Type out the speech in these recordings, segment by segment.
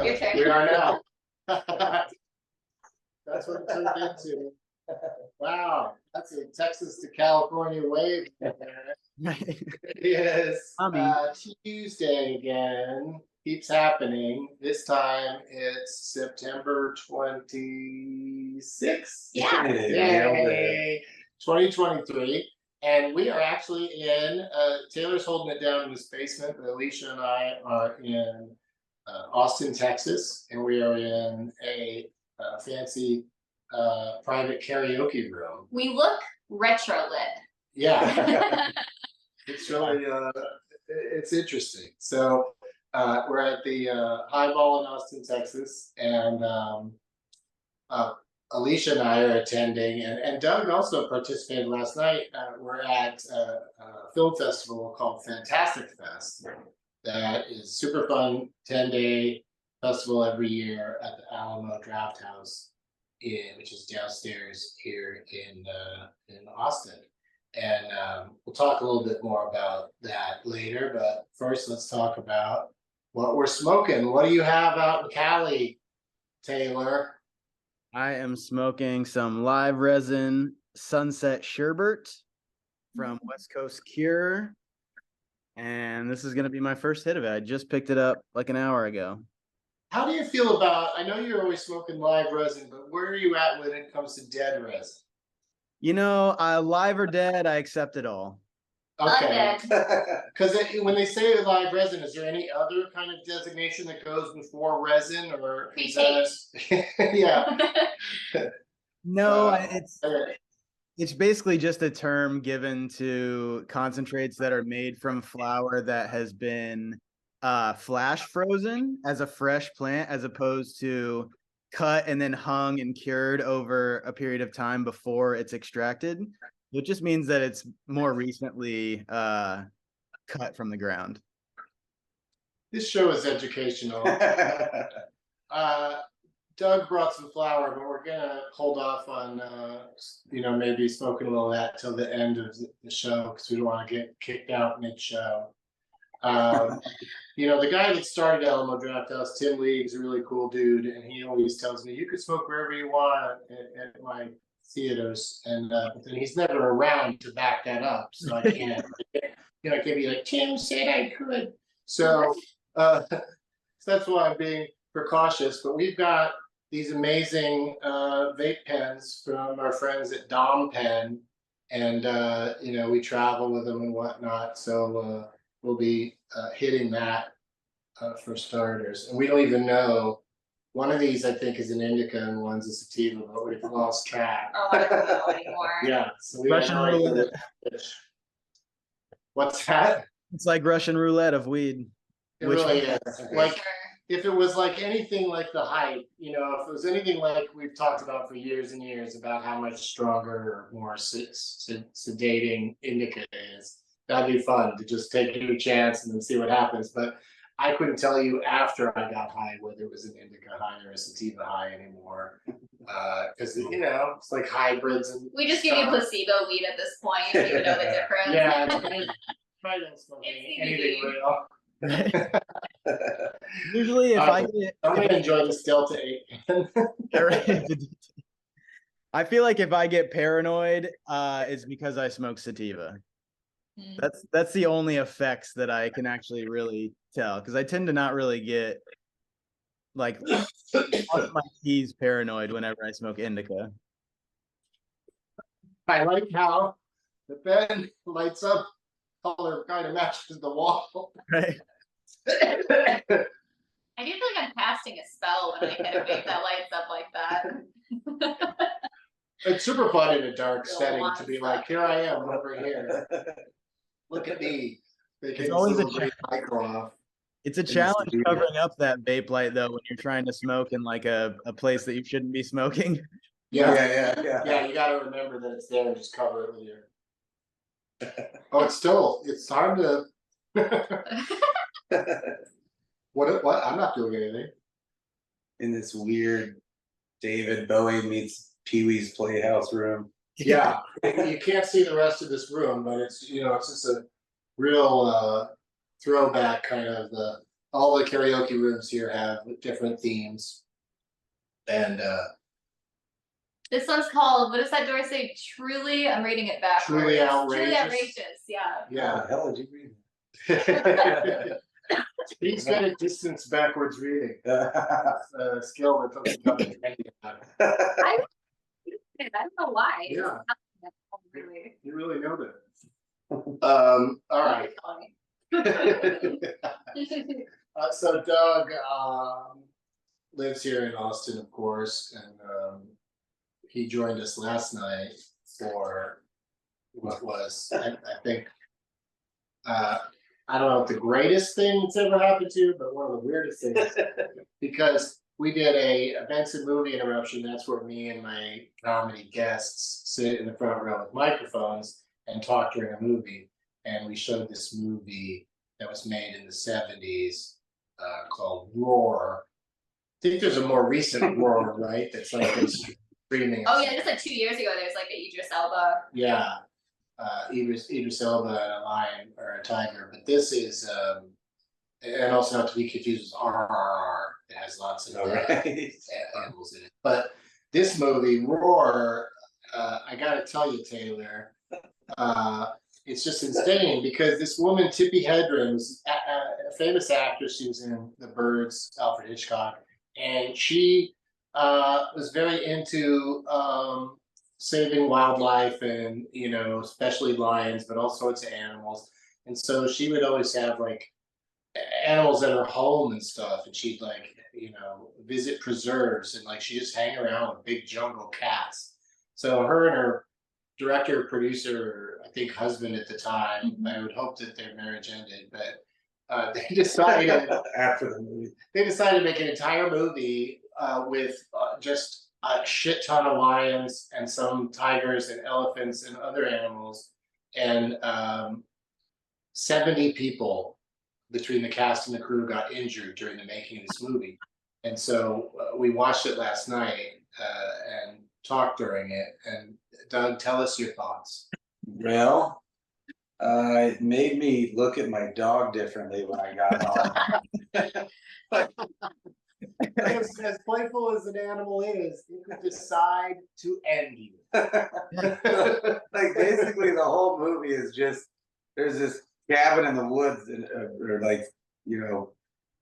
Your turn. We are now. That's what it turned into. Wow, that's a Texas to California wave. It is Tuesday again. Keeps happening. This time it's September 26th. Yeah. Yay. 2023. And we are actually in, Taylor's holding it down in his basement, but Alicia and I are in Austin, Texas, and we are in a fancy private karaoke room. We look retro lit. Yeah. It's really, it's interesting. So we're at the Highball in Austin, Texas, and Alicia and I are attending, and Doug also participated last night. We're at a film festival called Fantastic Fest. That is super fun, 10-day festival every year at the Alamo Draft House, which is downstairs here in Austin. And we'll talk a little bit more about that later. But first, let's talk about what we're smoking. What do you have out in Cali, Taylor? I am smoking some live resin Sunset Sherbert from West Coast Cure. And this is going to be my first hit of it. I just picked it up like an hour ago. How do you feel about, I know you're always smoking live resin, but where are you at when it comes to dead resin? You know, live or dead, I accept it all. Okay. Because when they say live resin, is there any other kind of designation that goes before resin, or is that, yeah? No, it's basically just a term given to concentrates that are made from flower that has been flash frozen as a fresh plant, as opposed to cut and then hung and cured over a period of time before it's extracted. It just means that it's more recently cut from the ground. This show is educational. Doug brought some flour, but we're gonna hold off on maybe smoking a little of that till the end of the show, because we don't want to get kicked out mid-show. The guy that started Alamo Draft House, Tim League's a really cool dude, and he always tells me you could smoke wherever you want at my theaters, and but then he's never around to back that up, so I can't. I can be like, Tim said I could, so that's why I'm being precautious. But we've got these amazing vape pens from our friends at Dom Pen, and we travel with them and whatnot, so we'll be hitting that for starters. And we don't even know, one of these I think is an indica and one's a sativa, but we've lost track. Oh, I don't know anymore. Yeah, so we Russian roulette. What's that? It's like Russian roulette of weed. It really is. Like, sure. If it was like anything like the hype, if it was anything like we've talked about for years and years about how much stronger or more sedating indica is, that'd be fun to just take a chance and then see what happens. But I couldn't tell you after I got high whether it was an indica high or a sativa high anymore, because it's like hybrids. And we just give you placebo weed at this point. You don't even know the difference. Yeah, probably don't smoke anything real. Usually, if I'm gonna enjoy this Delta 8. I feel like if I get paranoid, it's because I smoke sativa. That's the only effects that I can actually really tell, because I tend to not really get like off my keys paranoid whenever I smoke indica. I like how the bed lights up, color kind of matches the wall. Right. I do feel like I'm casting a spell when I hit a vape that lights up like that. It's super fun in a dark setting to be like, here I am over here. Look at me. It's always a challenge. It's a challenge covering up that vape light, though, when you're trying to smoke in like a place that you shouldn't be smoking. Yeah. You got to remember that it's there and just cover it with your. Oh, it's time to. What? I'm not doing anything. In this weird David Bowie meets Pee-wee's Playhouse room. Yeah, you can't see the rest of this room, but it's it's just a real throwback, kind of the all the karaoke rooms here have different themes. And This one's called, what does that door say? Truly, I'm reading it backwards. Truly outrageous. Truly outrageous, yeah. yeah. How the hell did you read He's good at distance backwards reading. that? Skill that doesn't come in handy. I don't know why. Yeah. Really. You really know that. All right. So Doug lives here in Austin, of course, and he joined us last night for what was, I think, I don't know if the greatest thing that's ever happened to you, but one of the weirdest things, because we did a Benson movie interruption. That's where me and my comedy guests sit in the front row with microphones and talk during a movie. And we showed this movie that was made in the 70s called Roar. I think there's a more recent Roar, right? That's like streaming. Oh yeah, just like 2 years ago, there's like the Idris Elba. Yeah. Idris Elba and a lion or a tiger, but this is and also not to be confused with RRR. It has lots of animals in it. But this movie, Roar, I gotta tell you, Taylor, it's just insane because this woman, Tippi Hedren, was a famous actress. She was in The Birds, Alfred Hitchcock, and she was very into saving wildlife and, you know, especially lions, but all sorts of animals. And so she would always have like animals at her home and stuff. And she'd like, you know, visit preserves and like she just hang around with big jungle cats. So her and her director, producer, I think husband at the time, I would hope that their marriage ended, but they decided After the movie. they decided to make an entire movie with just a shit ton of lions and some tigers and elephants and other animals, and 70 people between the cast and the crew got injured during the making of this movie. And so we watched it last night and talked during it. And Doug, tell us your thoughts. Well, it made me look at my dog differently when I got home. As playful as an animal is, it could decide to end you. Like basically the whole movie is just there's this cabin in the woods or like, you know,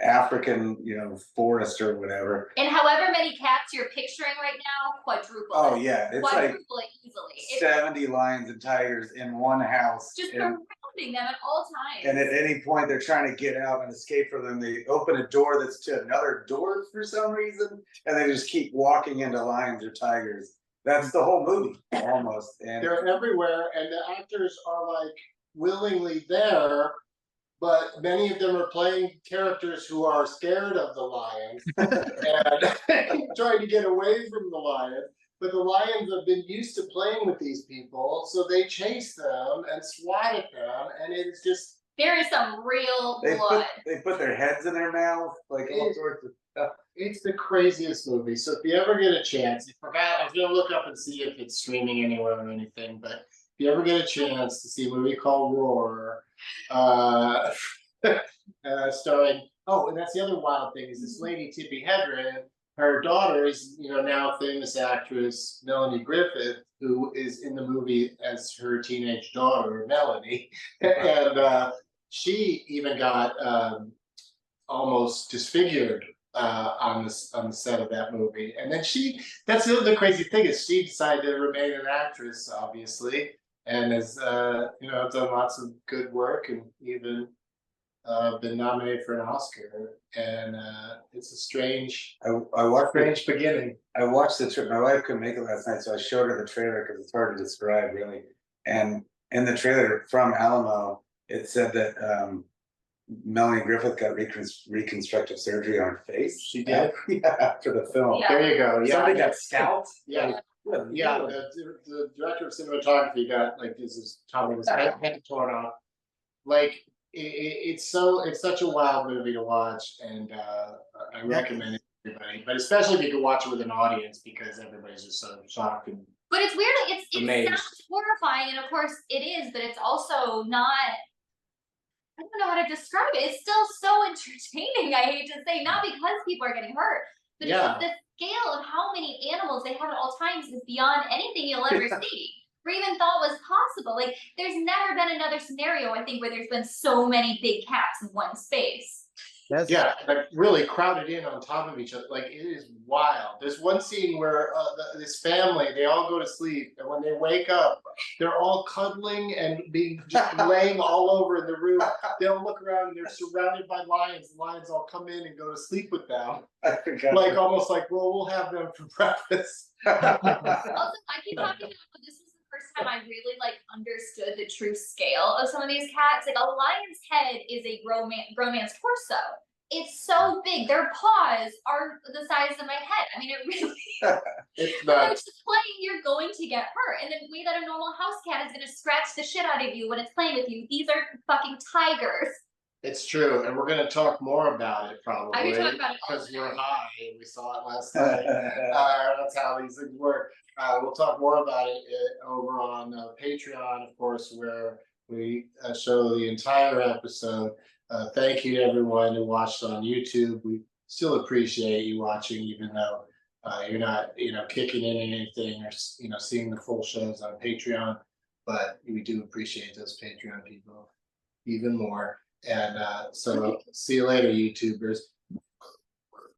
African, you know, forest or whatever. And however many cats you're picturing right now, quadruple. Oh it. yeah, it's Quadruple like it easily. It's 70 lions and tigers in one house. just and, surrounding them at all times. and at any point they're trying to get out and escape from them. They open a door that's to another door for some reason, and they just keep walking into lions or tigers. That's the whole movie, almost. And They're everywhere, and the actors are like willingly there, but many of them are playing characters who are scared of the lions and trying to get away from the lions. But the lions have been used to playing with these people, so they chase them and swat at them, and it's just There is some real they blood. put their heads in their mouth, like all sorts of stuff. it's the craziest movie. So if you ever get a chance, I was gonna look up and see if it's streaming anywhere or anything, but if you ever get a chance to see a movie called Roar, starring, oh, and that's the other wild thing is this lady, Tippi Hedren, her daughter is, you know, now famous actress Melanie Griffith, who is in the movie as her teenage daughter, Melanie. And she even got almost disfigured on the set of that movie. And then that's the crazy thing is she decided to remain an actress, obviously, and has you know, done lots of good work and even been nominated for an Oscar. And it's a strange beginning. I watched the trip. My wife couldn't make it last night, so I showed her the trailer because it's hard to describe, really. And in the trailer from Alamo, it said that Melanie Griffith got reconstructive surgery on her face. She did? Yeah, after the film. Yeah. There you go. Yeah. Somebody got scalped. Yeah. Yeah, the director of cinematography got like this is Tommy was head torn off. Like it's such a wild movie to watch, and I recommend it to everybody. But especially if you can watch it with an audience because everybody's just so shocked and But it's weird, it amazed. sounds horrifying, and of course it is, but it's also not I don't know how to describe it. It's still so entertaining. I hate to say, not because people are getting hurt, but it's just the scale of how many animals they have at all times is beyond anything you'll ever see, or even thought was possible. Like, there's never been another scenario, I think, where there's been so many big cats in one space. Like really crowded in on top of each other. Like, it is wild. There's one scene where this family, they all go to sleep, and when they wake up, they're all cuddling and being just laying all over in the room. They'll look around and they're surrounded by lions. The lions all come in and go to sleep with them. Like, almost like, well, we'll have them for breakfast. Also, I keep talking about how this was the first time I really like understood the true scale of some of these cats. Like, a lion's head is a grown man's torso. It's so big. Their paws are the size of my head. I mean, it really. It's When nuts. it's playing, you're going to get hurt. And the way that a normal house cat is going to scratch the shit out of you when it's playing with you, these are fucking tigers. It's true, and we're going to talk more about it probably. I could talk about it all because day. we're high and we saw it last night. That's how these things work. We'll talk more about it over on Patreon, of course, where we show the entire episode. Thank you to everyone who watched on YouTube. We still appreciate you watching, even though you're not, kicking in anything or seeing the full shows on Patreon. But we do appreciate those Patreon people even more. And so see you later, YouTubers.